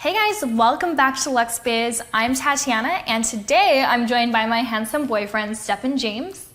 Hey guys, welcome back to Lux Biz. I'm Tatiana, and today I'm joined by my handsome boyfriend, Stephen James.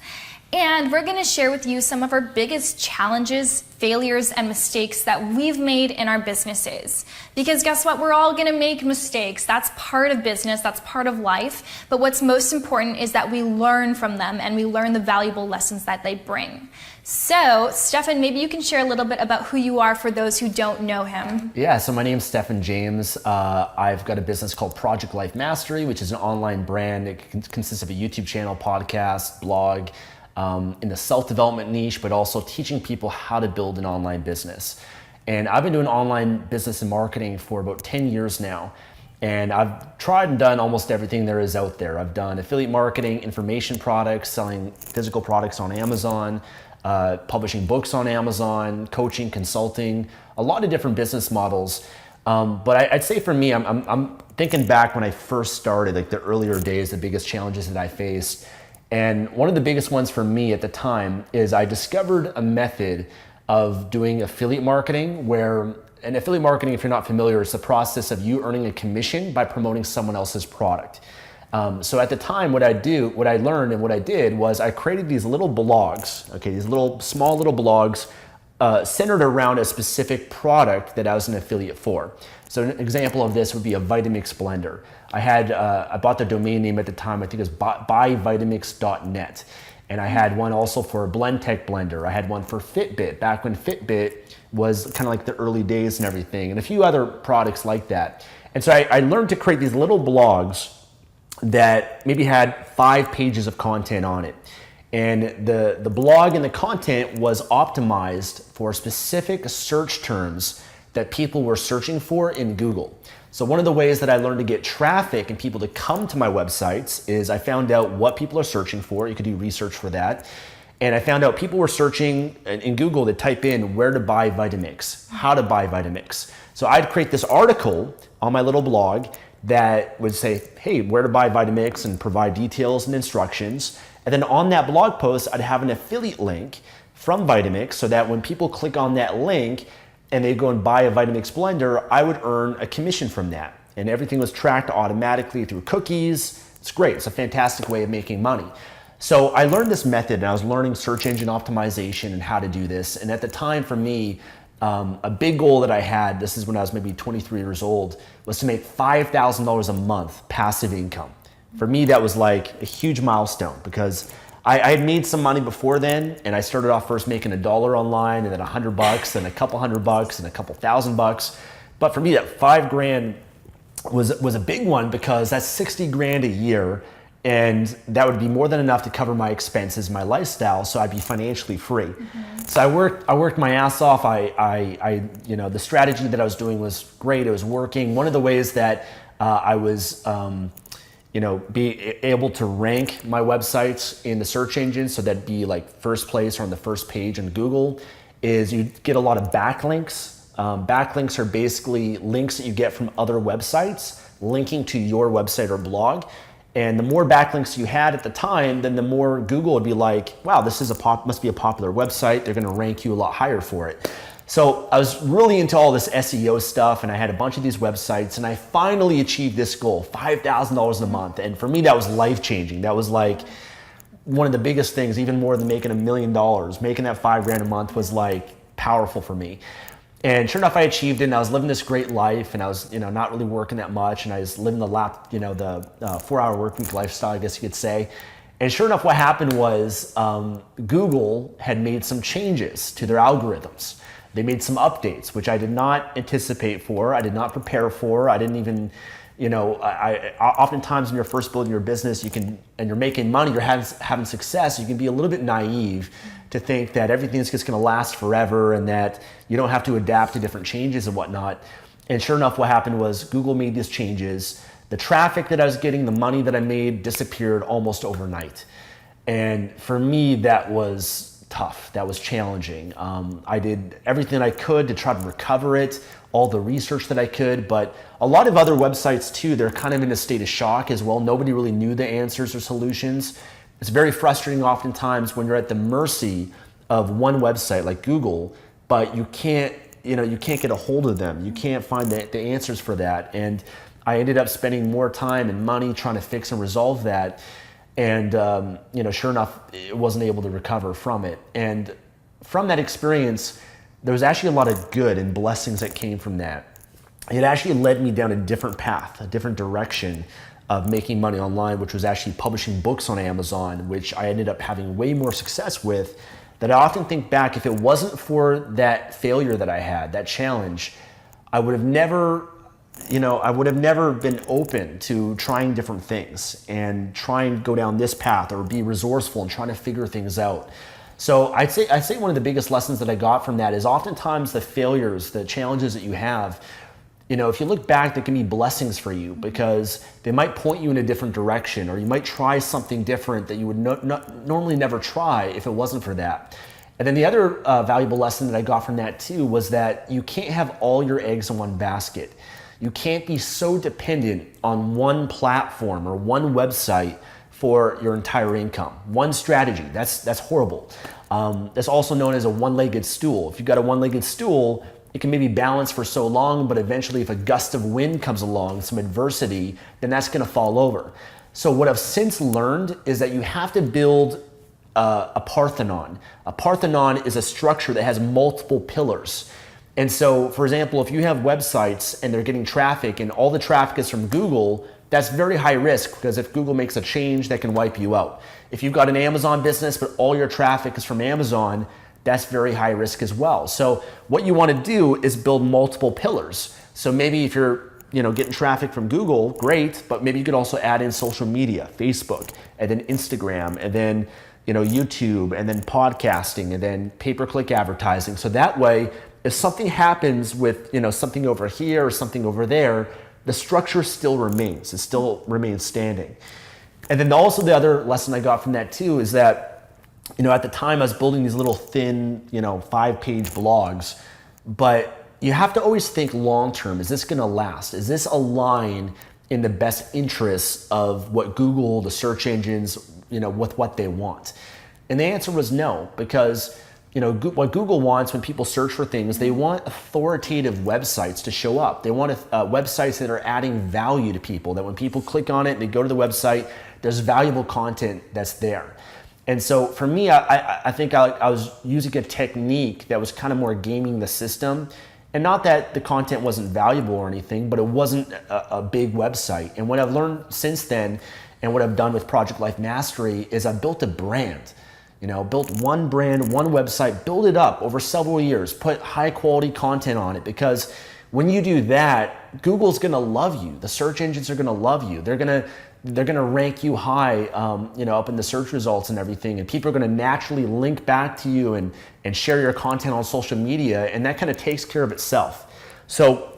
And we're gonna share with you some of our biggest challenges, failures, and mistakes that we've made in our businesses. Because guess what? We're all gonna make mistakes. That's part of business, that's part of life. But what's most important is that we learn from them and we learn the valuable lessons that they bring. So, Stephen, maybe you can share a little bit about who you are for those who don't know him. Yeah, so my name's Stephen James. I've got a business called Project Life Mastery, which is an online brand. It consists of a YouTube channel, podcast, blog, in the self-development niche, but also teaching people how to build an online business. And I've been doing online business and marketing for about 10 years now. And I've tried and done almost everything there is out there. I've done affiliate marketing, information products, selling physical products on Amazon, publishing books on Amazon, coaching, consulting, a lot of different business models. But I'd say for me, I'm thinking back when I first started, like the earlier days, the biggest challenges that I faced. And one of the biggest ones for me at the time is I discovered a method of doing affiliate marketing where, and affiliate marketing, if you're not familiar, is the process of you earning a commission by promoting someone else's product. So at the time, what I learned and what I did was I created these little blogs, okay, these small little blogs centered around a specific product that I was an affiliate for. So an example of this would be a Vitamix blender. I bought the domain name at the time, I think it was buyvitamix.net. And I had one also for a BlendTech blender. I had one for Fitbit, back when Fitbit was kind of like the early days and everything, and a few other products like that. And so I learned to create these little blogs that maybe had 5 pages of content on it. And the blog and the content was optimized for specific search terms that people were searching for in Google. So one of the ways that I learned to get traffic and people to come to my websites is I found out what people are searching for. You could do research for that. And I found out people were searching in Google to type in where to buy Vitamix, how to buy Vitamix. So I'd create this article on my little blog that would say, hey, where to buy Vitamix, and provide details and instructions. And then on that blog post, I'd have an affiliate link from Vitamix so that when people click on that link and they go and buy a Vitamix blender, I would earn a commission from that. And everything was tracked automatically through cookies. It's great. It's a fantastic way of making money. So I learned this method, and I was learning search engine optimization and how to do this. And at the time for me, a big goal that I had, this is when I was maybe 23 years old, was to make $5,000 a month passive income. For me, that was like a huge milestone because I had made some money before then, and I started off first making $1 online, and then $100, then a couple $100, and a couple $1,000. But for me, that $5,000 was a big one because that's $60,000 a year, and that would be more than enough to cover my expenses, my lifestyle, so I'd be financially free. Mm-hmm. So I worked my ass off. The strategy that I was doing was great. It was working. One of the ways that I was be able to rank my websites in the search engine so that'd be like first place or on the first page in Google is you get a lot of backlinks. Backlinks are basically links that you get from other websites linking to your website or blog. And the more backlinks you had at the time, then the more Google would be like, wow, this is must be a popular website. They're gonna rank you a lot higher for it. So I was really into all this SEO stuff, and I had a bunch of these websites, and I finally achieved this goal, $5,000 a month. And for me, that was life-changing. That was like one of the biggest things, even more than making $1 million. Making that $5,000 a month was like powerful for me. And sure enough, I achieved it, and I was living this great life, and I was not really working that much, and I was living the 4-hour work week lifestyle, I guess you could say. And sure enough, what happened was Google had made some changes to their algorithms. They made some updates, which I did not anticipate for. I did not prepare for. I didn't even, oftentimes when you're first building your business, and you're making money, you're having success, you can be a little bit naive to think that everything's just gonna last forever and that you don't have to adapt to different changes and whatnot. And sure enough, what happened was Google made these changes. The traffic that I was getting, the money that I made disappeared almost overnight. And for me, that was tough. That was challenging. I did everything I could to try to recover it, all the research that I could, but a lot of other websites too, they're kind of in a state of shock as well. Nobody really knew the answers or solutions. It's very frustrating oftentimes when you're at the mercy of one website like Google, but you can't you can't get a hold of them. You can't find the answers for that. And I ended up spending more time and money trying to fix and resolve that. And, sure enough, it wasn't able to recover from it. And from that experience, there was actually a lot of good and blessings that came from that. It actually led me down a different path, a different direction of making money online, which was actually publishing books on Amazon, which I ended up having way more success with. That I often think back, if it wasn't for that failure that I had, that challenge, I would have never been open to trying different things and trying to go down this path or be resourceful and trying to figure things out. So I'd say one of the biggest lessons that I got from that is oftentimes the failures, the challenges that you have, if you look back, they can be blessings for you because they might point you in a different direction, or you might try something different that you would normally never try if it wasn't for that. And then the other valuable lesson that I got from that too was that you can't have all your eggs in one basket. You can't be so dependent on one platform or one website for your entire income. One strategy, that's horrible. That's also known as a one-legged stool. If you've got a one-legged stool, it can maybe balance for so long, but eventually if a gust of wind comes along, some adversity, then that's gonna fall over. So what I've since learned is that you have to build a Parthenon. A Parthenon is a structure that has multiple pillars. And so, for example, if you have websites and they're getting traffic and all the traffic is from Google, that's very high risk because if Google makes a change, that can wipe you out. If you've got an Amazon business, but all your traffic is from Amazon, that's very high risk as well. So what you want to do is build multiple pillars. So maybe if you're getting traffic from Google, great, but maybe you could also add in social media, Facebook, and then Instagram, and then YouTube, and then podcasting, and then pay-per-click advertising. So that way, if something happens with something over here or something over there, the structure still remains. It still remains standing. And then also the other lesson I got from that too is that at the time I was building these little thin 5-page blogs, but you have to always think long term. Is this going to last? Is this align in the best interests of what Google, the search engines, with what they want? And the answer was no, because what Google wants when people search for things, they want authoritative websites to show up. They want websites that are adding value to people, that when people click on it and they go to the website, there's valuable content that's there. And so for me, I think I was using a technique that was kind of more gaming the system. And not that the content wasn't valuable or anything, but it wasn't a big website. And what I've learned since then, and what I've done with Project Life Mastery, is I've built a brand. Built one brand, one website, build it up over several years, put high quality content on it, because when you do that, Google's gonna love you. The search engines are gonna love you. They're gonna rank you high, up in the search results and everything, and people are gonna naturally link back to you and share your content on social media, and that kind of takes care of itself. So,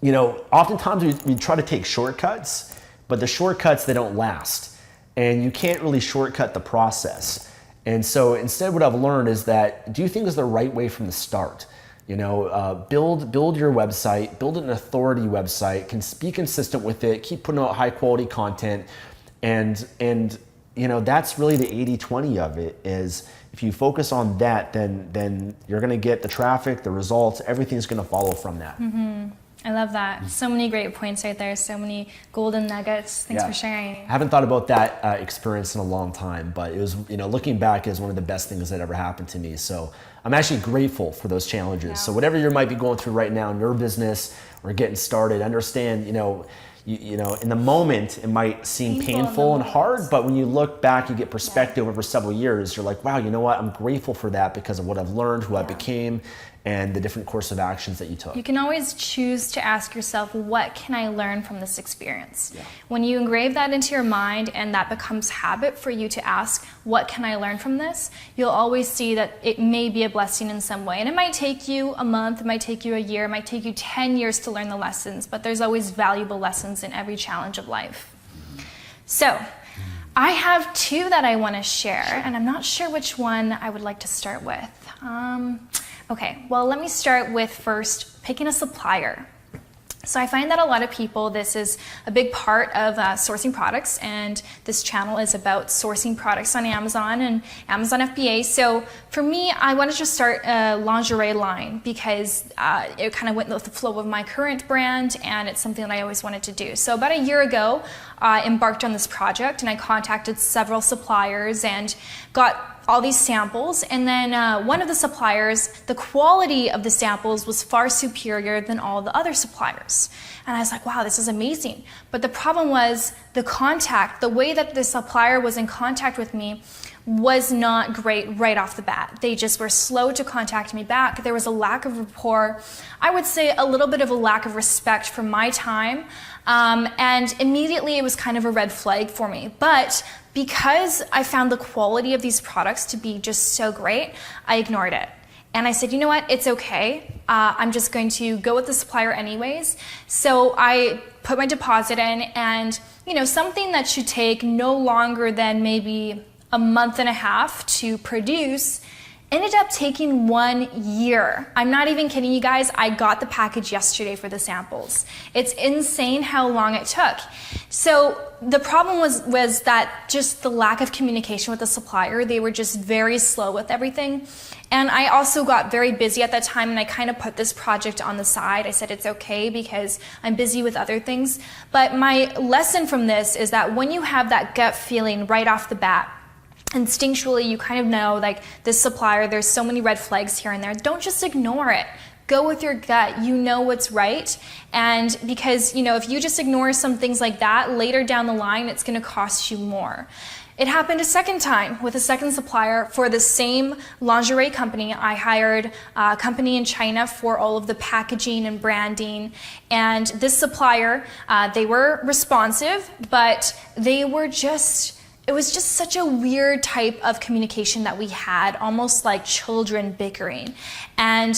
oftentimes we try to take shortcuts, but the shortcuts, they don't last, and you can't really shortcut the process. And so instead what I've learned is that do things the right way from the start. Build your website, build an authority website, be consistent with it, keep putting out high quality content. And that's really the 80-20 of it, is if you focus on that, then you're gonna get the traffic, the results, everything's gonna follow from that. Mm-hmm. I love that. So many great points right there. So many golden nuggets. Thanks for sharing. I haven't thought about that experience in a long time, but it was, looking back, is one of the best things that ever happened to me. So I'm actually grateful for those challenges. Yeah. So whatever you might be going through right now in your business or getting started, understand, in the moment it might seem painful and hard, but when you look back, you get perspective over several years. You're like, wow, you know what? I'm grateful for that because of what I've learned, who I became, and the different course of actions that you took. You can always choose to ask yourself, what can I learn from this experience? Yeah. When you engrave that into your mind and that becomes habit for you to ask, what can I learn from this? You'll always see that it may be a blessing in some way. And it might take you a month, it might take you a year, it might take you 10 years to learn the lessons, but there's always valuable lessons in every challenge of life. So, I have two that I want to share, and I'm not sure which one I would like to start with. Okay, well, let me start with first picking a supplier. So I find that a lot of people, this is a big part of sourcing products, and this channel is about sourcing products on Amazon and Amazon FBA. So for me, I wanted to start a lingerie line because it kind of went with the flow of my current brand, and it's something that I always wanted to do. So about a year ago, I embarked on this project, and I contacted several suppliers and got all these samples, and then one of the suppliers, the quality of the samples was far superior than all the other suppliers. And I was like, wow, this is amazing. But the problem was the way that the supplier was in contact with me was not great right off the bat. They just were slow to contact me back. There was a lack of rapport. I would say a little bit of a lack of respect for my time. And immediately it was kind of a red flag for me. But because I found the quality of these products to be just so great, I ignored it. And I said, you know what, it's okay. I'm just going to go with the supplier anyways. So I put my deposit in, and something that should take no longer than maybe a month and a half to produce ended up taking 1 year. I'm not even kidding you guys. I got the package yesterday for the samples. It's insane how long it took. So the problem was that just the lack of communication with the supplier. They were just very slow with everything. And I also got very busy at that time, and I kind of put this project on the side. I said it's okay because I'm busy with other things. But my lesson from this is that when you have that gut feeling right off the bat, instinctually you kind of know, like, this supplier, there's so many red flags here and there, don't just ignore it. Go with your gut. You know what's right. And because if you just ignore some things like that, later down the line it's going to cost you more. It happened a second time with a second supplier for the same lingerie company. I hired a company in China for all of the packaging and branding, and this supplier, they were responsive, but it was just such a weird type of communication that we had, almost like children bickering. And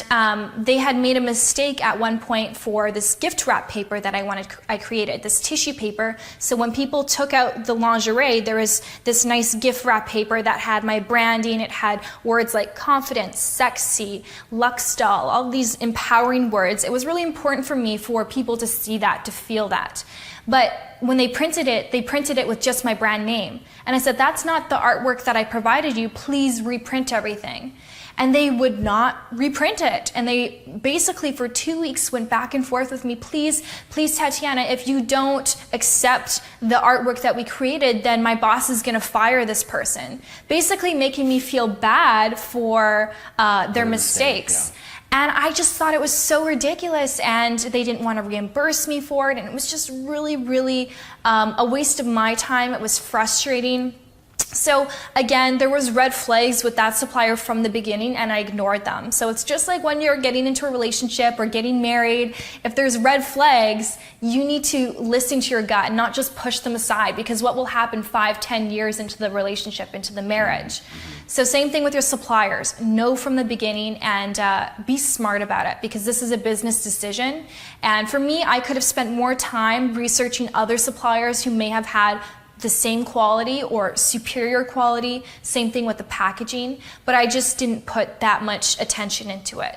they had made a mistake at one point for this gift wrap paper that I created, this tissue paper. So when people took out the lingerie, there was this nice gift wrap paper that had my branding. It had words like confidence, sexy, luxe doll, all these empowering words. It was really important for me for people to see that, to feel that. But when they printed it with just my brand name. And I said, that's not the artwork that I provided you. Please reprint everything. And they would not reprint it. And they basically for 2 weeks went back and forth with me. Please, Tatiana, if you don't accept the artwork that we created, then my boss is going to fire this person. Basically making me feel bad for their mistakes. Yeah. And I just thought it was so ridiculous, and they didn't want to reimburse me for it, and it was just really, really a waste of my time. It was frustrating. So again, there was red flags with that supplier from the beginning, and I ignored them. So it's just like when you're getting into a relationship or getting married, if there's red flags, you need to listen to your gut and not just push them aside, because what will happen 5-10 years into the relationship, into the marriage? So same thing with your suppliers. Know from the beginning and be smart about it, because this is a business decision. And for me, I could have spent more time researching other suppliers who may have had the same quality or superior quality, same thing with the packaging, but I just didn't put that much attention into it.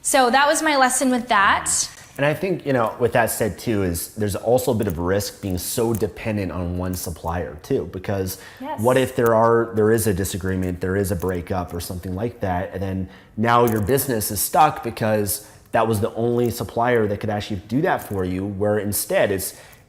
So that was my lesson with that. And I think, with that said too, is there's also a bit of risk being so dependent on one supplier too, because what if there is a disagreement, there is a breakup or something like that, and then now your business is stuck because that was the only supplier that could actually do that for you, where instead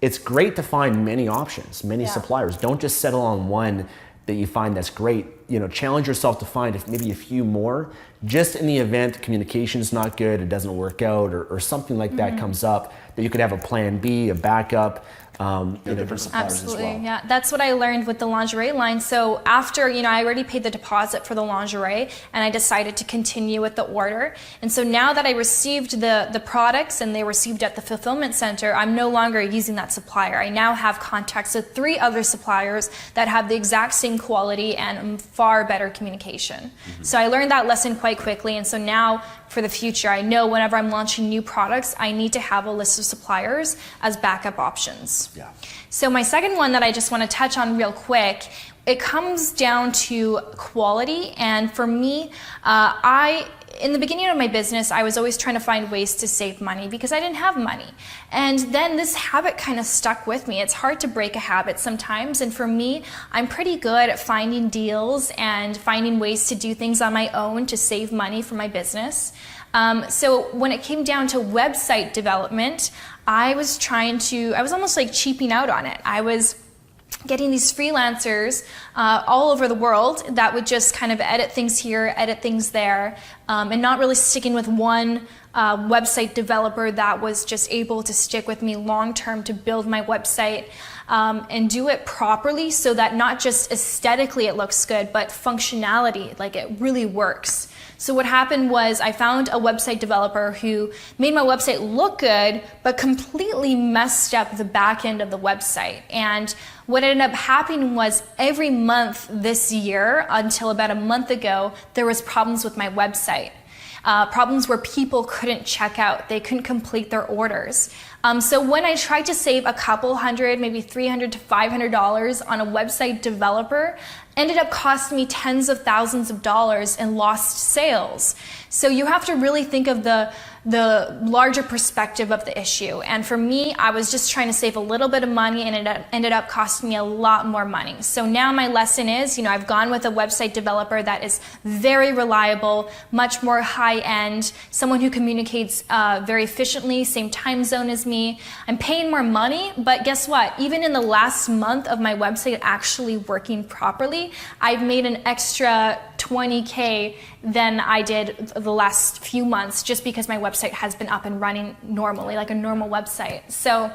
it's great to find many options, many suppliers. Don't just settle on one that you find that's great. Challenge yourself to find maybe a few more, just in the event communication is not good, it doesn't work out, or something like that comes up, that you could have a plan B, a backup. Different suppliers Absolutely, as well. Yeah. That's what I learned with the lingerie line. So after, I already paid the deposit for the lingerie, and I decided to continue with the order. And so now that I received the products and they received at the fulfillment center, I'm no longer using that supplier. I now have contacts with 3 other suppliers that have the exact same quality and far better communication. So I learned that lesson quite quickly. And so now for the future, I know whenever I'm launching new products, I need to have a list of suppliers as backup options. Yeah. So my second one that I just want to touch on real quick it comes down to quality. And for me, in the beginning of my business, I was always trying to find ways to save money because I didn't have money. And then this habit kind of stuck with me. It's hard to break a habit sometimes. And for me, I'm pretty good at finding deals and finding ways to do things on my own to save money for my business. So when it came down to website development, I was almost like cheaping out on it. I was getting these freelancers all over the world that would just kind of edit things here, edit things there, and not really sticking with one website developer that was just able to stick with me long term to build my website and do it properly so that not just aesthetically it looks good, but functionality, like it really works. So what happened was I found a website developer who made my website look good, but completely messed up the back end of the website. And what ended up happening was every month this year, until about a month ago, there was problems with my website. Problems where people couldn't check out, they couldn't complete their orders. So when I tried to save a couple hundred, maybe $300 to $500 on a website developer, ended up costing me tens of thousands of dollars in lost sales. So you have to really think of the larger perspective of the issue. And for me, I was just trying to save a little bit of money and it ended up costing me a lot more money. So now my lesson is, I've gone with a website developer that is very reliable, much more high end, someone who communicates very efficiently, same time zone as me. I'm paying more money, but guess what? Even in the last month of my website actually working properly, I've made an extra $20K than I did the last few months just because my website has been up and running normally, like a normal website. So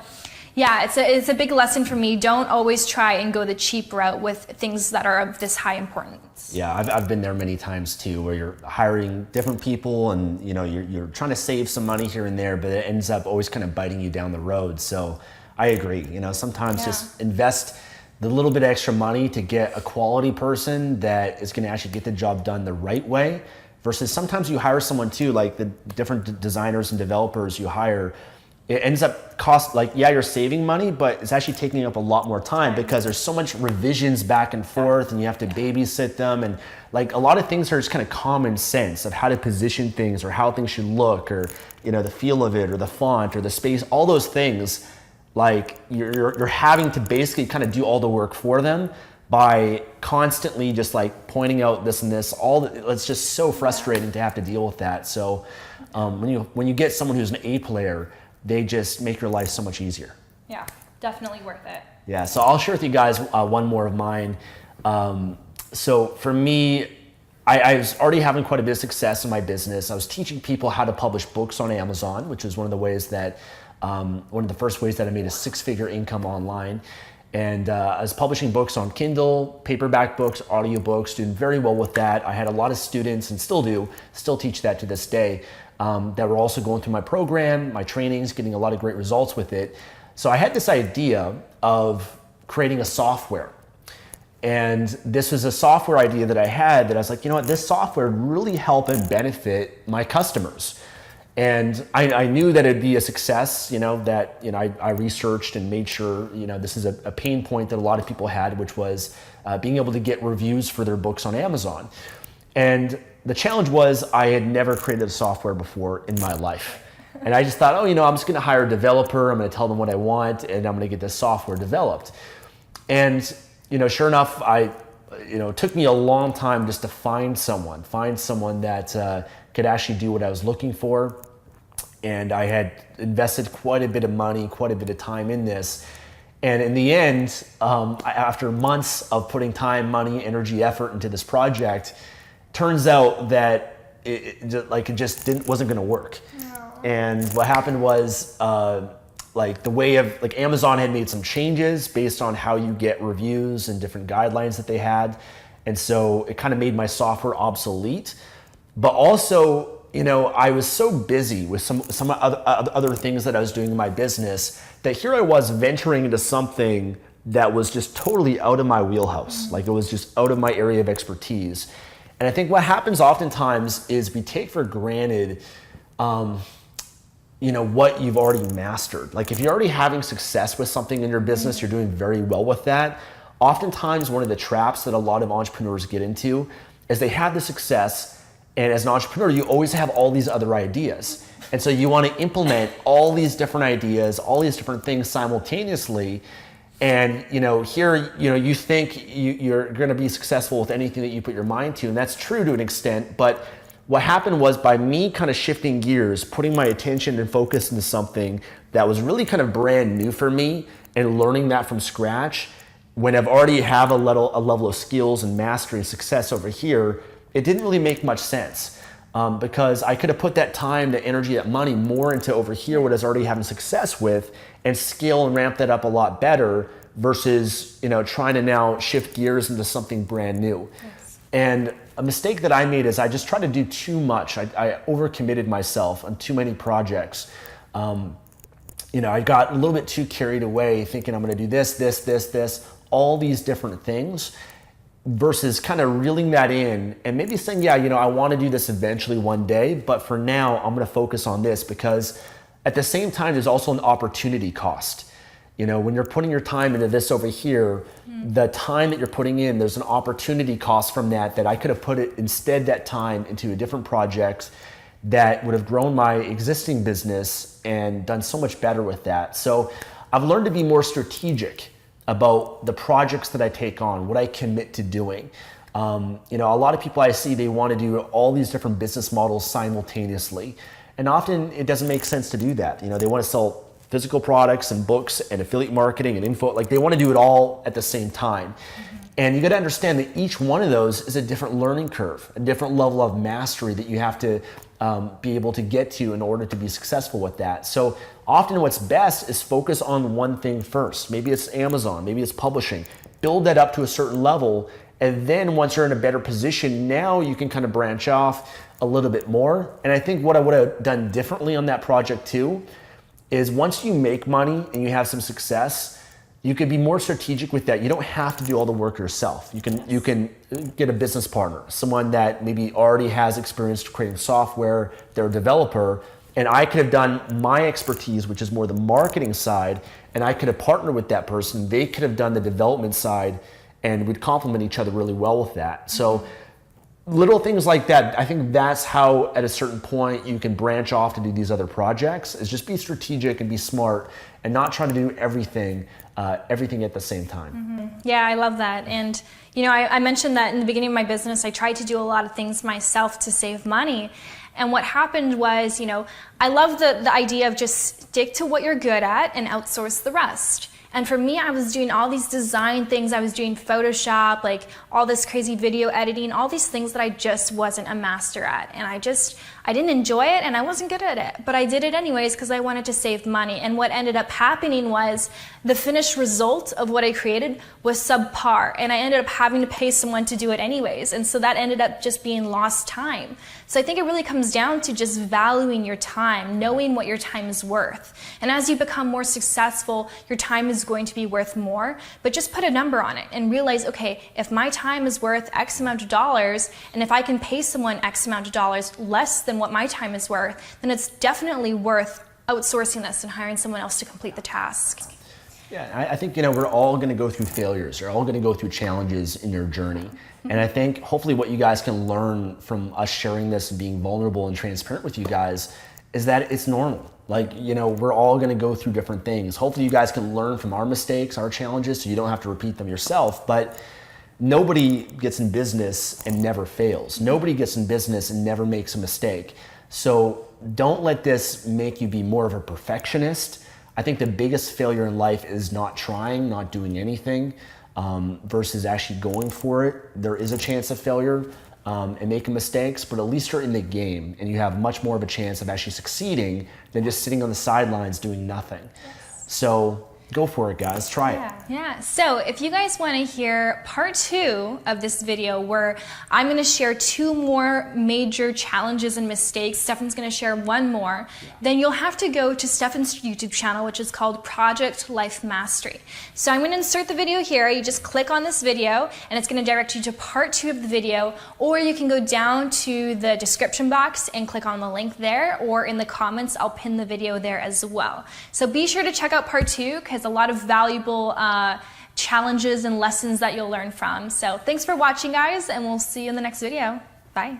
yeah, it's a big lesson for me. Don't always try and go the cheap route with things that are of this high importance. Yeah, I've been there many times too, where you're hiring different people and you're trying to save some money here and there, but it ends up always kind of biting you down the road. So I agree. Sometimes just invest the little bit of extra money to get a quality person that is going to actually get the job done the right way, versus sometimes you hire someone too, like the different designers and developers you hire, it ends up you're saving money, but it's actually taking up a lot more time because there's so much revisions back and forth and you have to babysit them, and like a lot of things are just kind of common sense of how to position things or how things should look, or the feel of it or the font or the space, all those things. Like you're having to basically kind of do all the work for them by constantly just like pointing out this and this. It's just so frustrating to have to deal with that. So when you get someone who's an A player, they just make your life so much easier. Yeah, definitely worth it. Yeah, so I'll share with you guys one more of mine. So for me, I was already having quite a bit of success in my business. I was teaching people how to publish books on Amazon, which was one of the ways that one of the first ways that I made a six-figure income online. And I was publishing books on Kindle, paperback books, audiobooks, doing very well with that. I had a lot of students, and still teach that to this day, that were also going through my program, my trainings, getting a lot of great results with it. So I had this idea of creating a software. And this was a software idea that I had that I was like, this software would really help and benefit my customers. And I knew that it'd be a success, I researched and made sure, this is a pain point that a lot of people had, which was being able to get reviews for their books on Amazon. And the challenge was I had never created a software before in my life. And I just thought, I'm just going to hire a developer. I'm going to tell them what I want, and I'm going to get this software developed. And, sure enough, it took me a long time just to find someone that could actually do what I was looking for. And I had invested quite a bit of money, quite a bit of time in this. And in the end, after months of putting time, money, energy, effort into this project, turns out that it just wasn't going to work. No. And what happened was, Amazon had made some changes based on how you get reviews and different guidelines that they had. And so it kind of made my software obsolete. But also, I was so busy with some other things that I was doing in my business that here I was venturing into something that was just totally out of my wheelhouse. Mm-hmm. Like it was just out of my area of expertise. And I think what happens oftentimes is we take for granted, what you've already mastered. Like if you're already having success with something in your business, you're doing very well with that. oftentimes one of the traps that a lot of entrepreneurs get into is they have the success, and as an entrepreneur, you always have all these other ideas. And so you want to implement all these different ideas, all these different things simultaneously. And here, you think you're going to be successful with anything that you put your mind to, and that's true to an extent. But what happened was, by me kind of shifting gears, putting my attention and focus into something that was really kind of brand new for me, and learning that from scratch, when I've already have a level of skills and mastery and success over here, it didn't really make much sense. Because I could have put that time, the energy, that money more into over here, what I was already having success with, and scale and ramp that up a lot better versus trying to now shift gears into something brand new. Yes. And a mistake that I made is I just tried to do too much. I overcommitted myself on too many projects. I got a little bit too carried away thinking I'm going to do this, all these different things, versus kind of reeling that in and maybe saying, I want to do this eventually one day, but for now I'm going to focus on this, because at the same time there's also an opportunity cost. When you're putting your time into this over here, the time that you're putting in, there's an opportunity cost from that I could have put it instead, that time, into a different project that would have grown my existing business and done so much better with that. So I've learned to be more strategic about the projects that I take on, what I commit to doing. A lot of people I see, they want to do all these different business models simultaneously. And often it doesn't make sense to do that. They want to sell physical products and books and affiliate marketing and info. Like, they want to do it all at the same time. And you got to understand that each one of those is a different learning curve, a different level of mastery that you have to be able to get to in order to be successful with that. So often what's best is focus on one thing first. Maybe it's Amazon, maybe it's publishing. Build that up to a certain level, and then once you're in a better position, now you can kind of branch off a little bit more. And I think what I would have done differently on that project too is, once you make money and you have some success, you could be more strategic with that. You don't have to do all the work yourself. You can get a business partner, someone that maybe already has experience creating software, they're a developer, and I could have done my expertise, which is more the marketing side, and I could have partnered with that person. They could have done the development side, and we'd complement each other really well with that. So little things like that, I think that's how at a certain point you can branch off to do these other projects, is just be strategic and be smart and not try to do everything at the same time. Yeah, I love that. And I mentioned that in the beginning of my business, I tried to do a lot of things myself to save money. And what happened was, I love the idea of just stick to what you're good at and outsource the rest. And for me, I was doing all these design things. I was doing Photoshop, like all this crazy video editing, all these things that I just wasn't a master at. And I didn't enjoy it, and I wasn't good at it. But I did it anyways because I wanted to save money. And what ended up happening was the finished result of what I created was subpar. And I ended up having to pay someone to do it anyways. And so that ended up just being lost time. So I think it really comes down to just valuing your time, knowing what your time is worth. And as you become more successful, your time is going to be worth more, but just put a number on it and realize, okay, if my time is worth X amount of dollars, and if I can pay someone X amount of dollars less than what my time is worth, then it's definitely worth outsourcing this and hiring someone else to complete the task. Yeah, I think we're all going to go through failures. You're all going to go through challenges in your journey. And I think hopefully what you guys can learn from us sharing this and being vulnerable and transparent with you guys is that it's normal. Like, we're all going to go through different things. Hopefully you guys can learn from our mistakes, our challenges, so you don't have to repeat them yourself. But nobody gets in business and never fails. Nobody gets in business and never makes a mistake. So don't let this make you be more of a perfectionist. I think the biggest failure in life is not trying, not doing anything, versus actually going for it. There is a chance of failure and making mistakes, but at least you're in the game and you have much more of a chance of actually succeeding than just sitting on the sidelines doing nothing. Yes. So go for it, guys. Try it. Yeah. So if you guys want to hear part 2 of this video, where I'm going to share 2 more major challenges and mistakes, Stefan's going to share 1 more, then you'll have to go to Stefan's YouTube channel, which is called Project Life Mastery. So I'm going to insert the video here. You just click on this video and it's going to direct you to part 2 of the video, or you can go down to the description box and click on the link there, or in the comments I'll pin the video there as well. So be sure to check out part 2, because a lot of valuable challenges and lessons that you'll learn from. So thanks for watching, guys, and we'll see you in the next video. Bye.